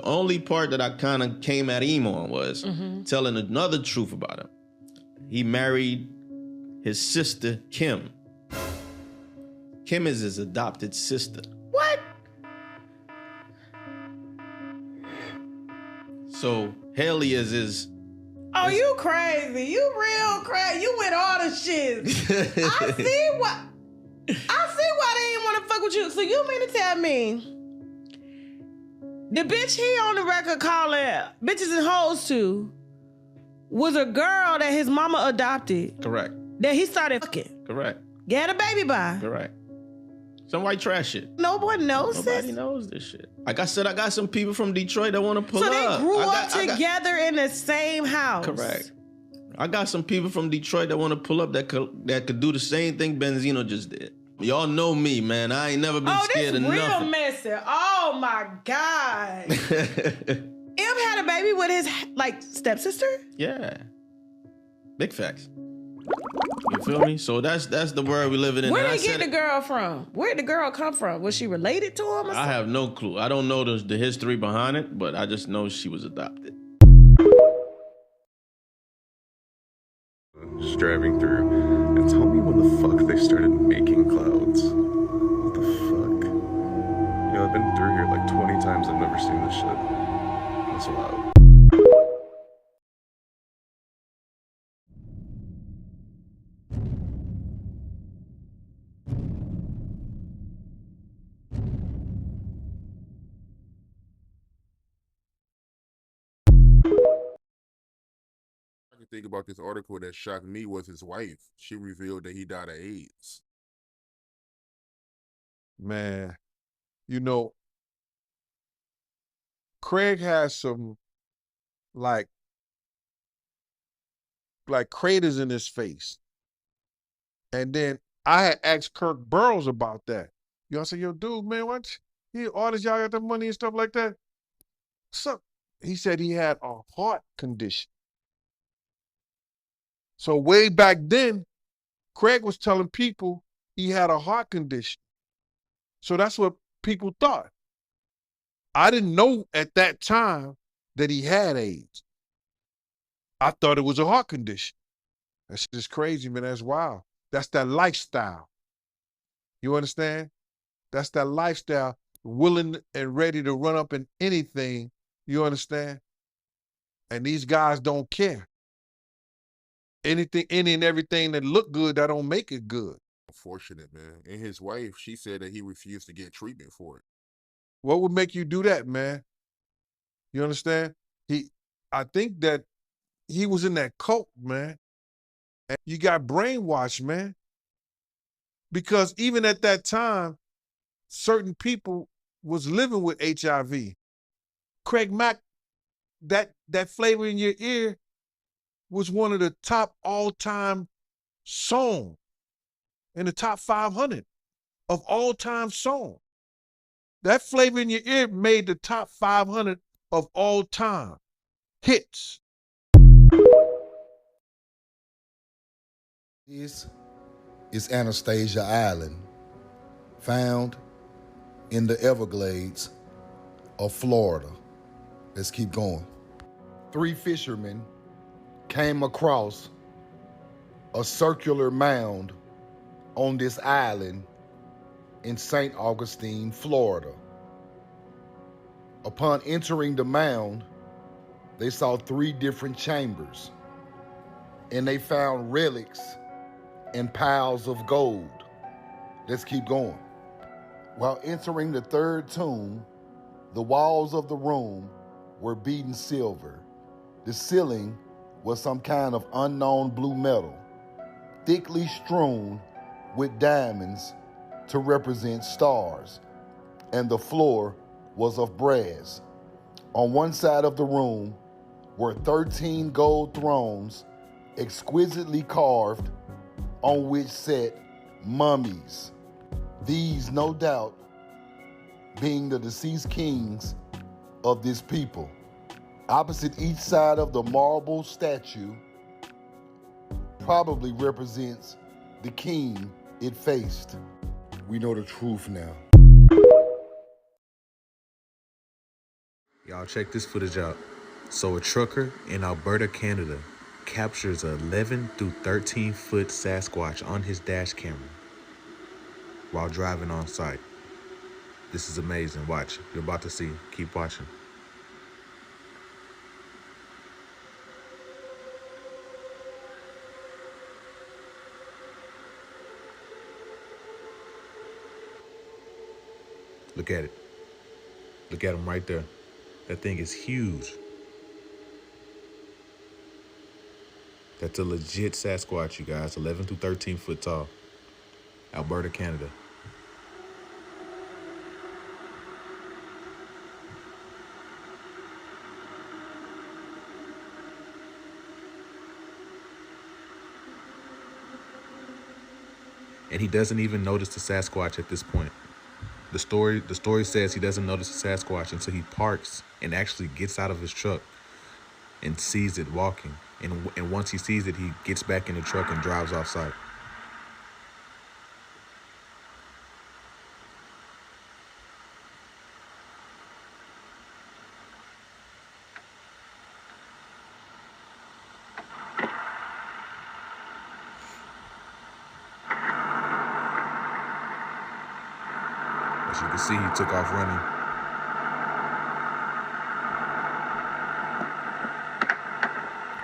The only part that I kind of came at him on was telling another truth about him. He married his sister, Kim. Kim is his adopted sister. What? So Haley is his... Oh, you crazy. You real crazy. You with all the shit. I see why they didn't want to fuck with you. So you mean to tell me the bitch he on the record calling bitches and hoes to was a girl that his mama adopted? Correct. That he started fucking? Correct. Get a baby by? Correct. Some white trash shit. Nobody knows Nobody knows this shit. Like I said, I got some people from Detroit that want to pull up. So they grew up together in the same house. Correct. I got some people from Detroit that want to pull up that could do the same thing Benzino just did. Y'all know me, man. I ain't never been scared of nothing. Oh, this real messy. Oh my God. M had a baby with his stepsister? Yeah. Big facts. You feel me? So that's the world we living in. Where did he get the girl from? Where did the girl come from? Was she related to him or something? I have no clue. I don't know the history behind it, but I just know she was adopted. Just driving through, and tell me when the fuck they started making clouds. What the fuck? You know, I've been through here like 20 times, I've never seen this shit. That's wild. Think about this article that shocked me was his wife. She revealed that he died of AIDS. Man, you know, Craig has some like craters in his face. And then I had asked Kirk Burrows about that. You know, I said, yo, dude, man, what? Artists, y'all got the money and stuff like that? So he said he had a heart condition. So way back then, Craig was telling people he had a heart condition. So that's what people thought. I didn't know at that time that he had AIDS. I thought it was a heart condition. That's just crazy, man. That's wild. That's that lifestyle. You understand? That's that lifestyle, willing and ready to run up in anything. You understand? And these guys don't care. Any and everything that look good, that don't make it good. Unfortunate, man. And his wife, she said that he refused to get treatment for it. What would make you do that, man? You understand? I think that he was in that cult, man. And you got brainwashed, man. Because even at that time, certain people was living with HIV. Craig Mack, that flavor in your ear was one of the top all-time songs in the top 500 of all-time songs. That flavor in your ear made the top 500 of all-time hits. This is Anastasia Island, found in the Everglades of Florida. Let's keep going. 3 fishermen came across a circular mound on this island in St. Augustine, Florida. Upon entering the mound, they saw 3 different chambers, and they found relics and piles of gold. Let's keep going. While entering the 3rd tomb, the walls of the room were beaten silver. The ceiling was some kind of unknown blue metal, thickly strewn with diamonds to represent stars, and the floor was of brass. On one side of the room were 13 gold thrones, exquisitely carved, on which sat mummies. These, no doubt, being the deceased kings of this people. Opposite each side of the marble statue probably represents the king it faced. We know the truth now. Y'all check this footage out. So a trucker in Alberta, Canada captures a 11 through 13 foot Sasquatch on his dash camera while driving on site. This is amazing. Watch. You're about to see. Keep watching. Look at it. Look at him right there. That thing is huge. That's a legit Sasquatch, you guys. 11 to 13 foot tall. Alberta, Canada. And he doesn't even notice the Sasquatch at this point. The story says he doesn't notice the Sasquatch until he parks and actually gets out of his truck and sees it walking. And once he sees it, he gets back in the truck and drives off site. As you can see, he took off running.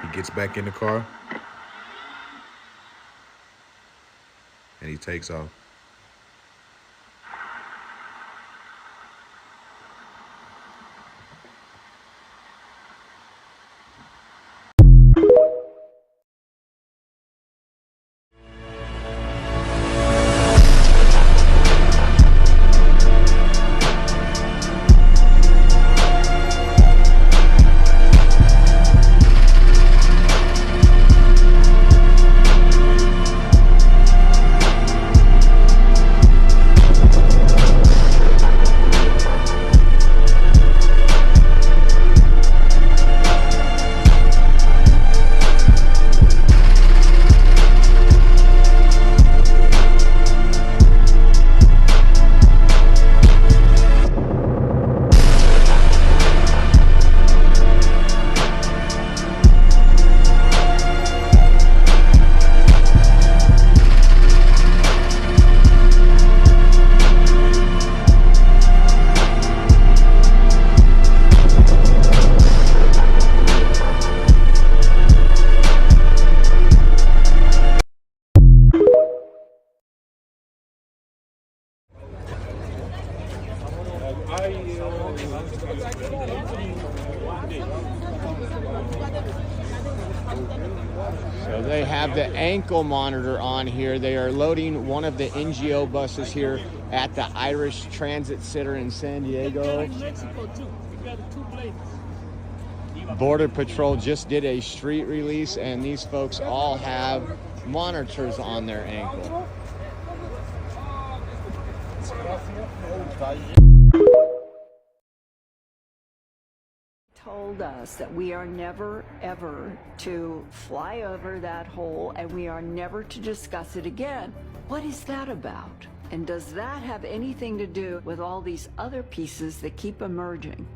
He gets back in the car and he takes off. So they have the ankle monitor on here. They are loading one of the NGO buses here at the Irish Transit Center in San Diego. Border Patrol just did a street release, and these folks all have monitors on their ankle. Told us that we are never ever to fly over that hole, and we are never to discuss it again. What is that about? And does that have anything to do with all these other pieces that keep emerging,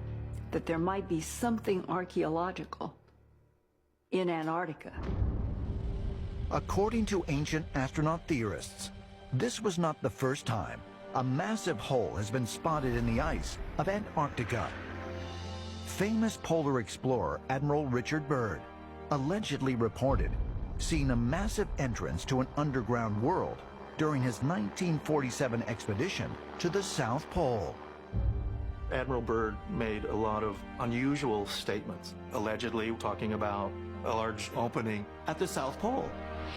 that there might be something archaeological in Antarctica? According to ancient astronaut theorists, this was not the first time a massive hole has been spotted in the ice of Antarctica. Famous polar explorer Admiral Richard Byrd allegedly reported seeing a massive entrance to an underground world during his 1947 expedition to the South Pole. Admiral Byrd made a lot of unusual statements, allegedly talking about a large opening at the South Pole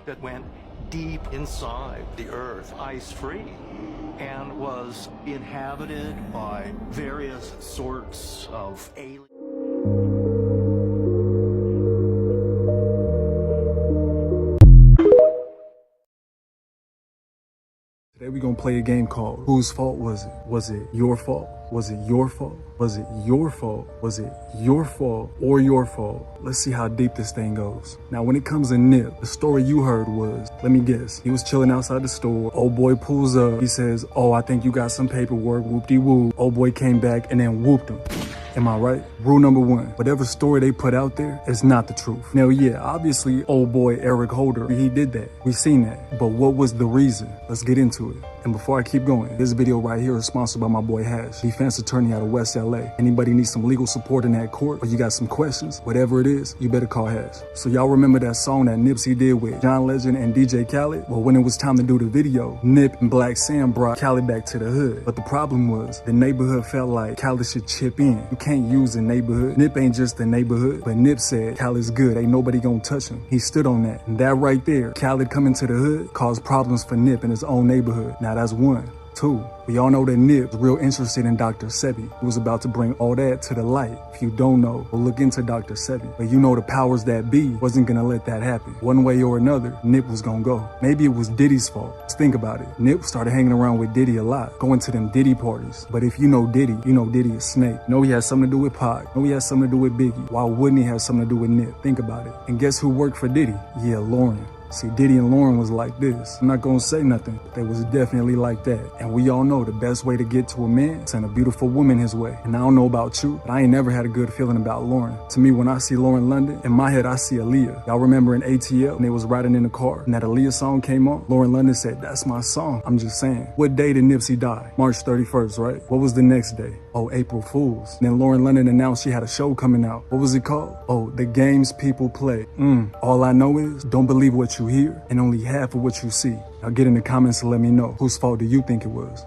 that went deep inside the Earth, ice-free, and was inhabited by various sorts of aliens. Today we're gonna play a game called Whose Fault Was It? Was it your fault? Was it your fault? Was it your fault? Was it your fault or your fault? Let's see how deep this thing goes. Now, when it comes to Nip, the story you heard was, let me guess, he was chilling outside the store. Old boy pulls up. He says, oh, I think you got some paperwork, whoop-de-woo. Old boy came back and then whooped him. Am I right? Rule number one, whatever story they put out there is not the truth. Now, yeah, obviously, old boy Eric Holder, he did that. We've seen that. But what was the reason? Let's get into it. And before I keep going, this video right here is sponsored by my boy Hash, defense attorney out of West LA. Anybody needs some legal support in that court, or you got some questions, whatever it is, you better call Hash. So y'all remember that song that Nipsey did with John Legend and DJ Khaled? Well, when it was time to do the video, Nip and Black Sam brought Khaled back to the hood. But the problem was, the neighborhood felt like Khaled should chip in. You can't use the neighborhood. Nip ain't just the neighborhood, but Nip said Khaled's good, ain't nobody gonna touch him. He stood on that. And that right there, Khaled coming to the hood, caused problems for Nip in his own neighborhood. Now that's one. Two, we all know that Nip was real interested in Dr. Sebi, who was about to bring all that to the light. If you don't know, we'll look into Dr. Sebi. But you know the powers that be wasn't gonna let that happen. One way or another, Nip was gonna go. Maybe it was Diddy's fault. Just think about it. Nip started hanging around with Diddy a lot, going to them Diddy parties. But if you know Diddy, you know Diddy is Snake. Know he has something to do with Pac. Know he has something to do with Biggie. Why wouldn't he have something to do with Nip? Think about it. And guess who worked for Diddy? Yeah, Lauren. See, Diddy and Lauren was like this. I'm not gonna say nothing, but they was definitely like that. And we all know the best way to get to a man is send a beautiful woman his way. And I don't know about you, but I ain't never had a good feeling about Lauren. To me, when I see Lauren London, in my head I see Aaliyah. Y'all remember in ATL when they was riding in the car and that Aaliyah song came on? Lauren London said, "That's my song." I'm just saying. What day did Nipsey die? March 31st, right? What was the next day? Oh, April Fools. Then Lauren London announced she had a show coming out. What was it called? Oh, The Games People Play. All I know is, don't believe what you hear and only half of what you see. Now get in the comments and let me know, whose fault do you think it was?